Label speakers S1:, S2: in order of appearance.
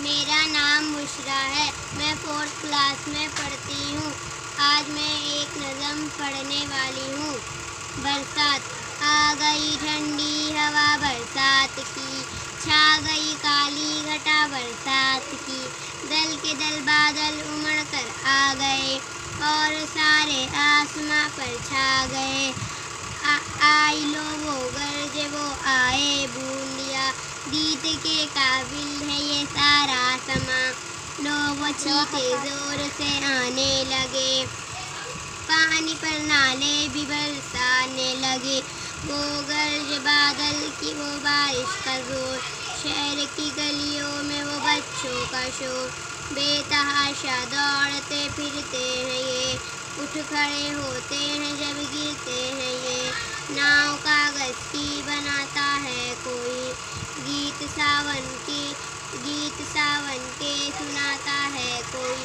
S1: मेरा नाम बुशरा है। मैं 4th क्लास में पढ़ती हूँ। आज मैं एक नज़म पढ़ने वाली हूँ। बरसात। आ गई ठंडी हवा बरसात की, छा गई काली घटा बरसात की। दल के दल बादल उमड़ कर आ गए और सारे आसमां पर छा गए। आई लो वो गरजे वो आए बूंदिया, गीत के काबिल है ये सारा समा। लो वो चीते जोर से आने लगे, पानी पर नाले भी बरसाने लगे। वो गरज बादल की वो बारिश का जोर, शहर की गलियों में वो बच्चों का शोर। बेतहाशा दौड़ते फिरते हैं ये, उठ खड़े होते हैं जब गिरते हैं ये। नाव कागज की बनाता है कोई, गीत सावन के सुनाता है कोई।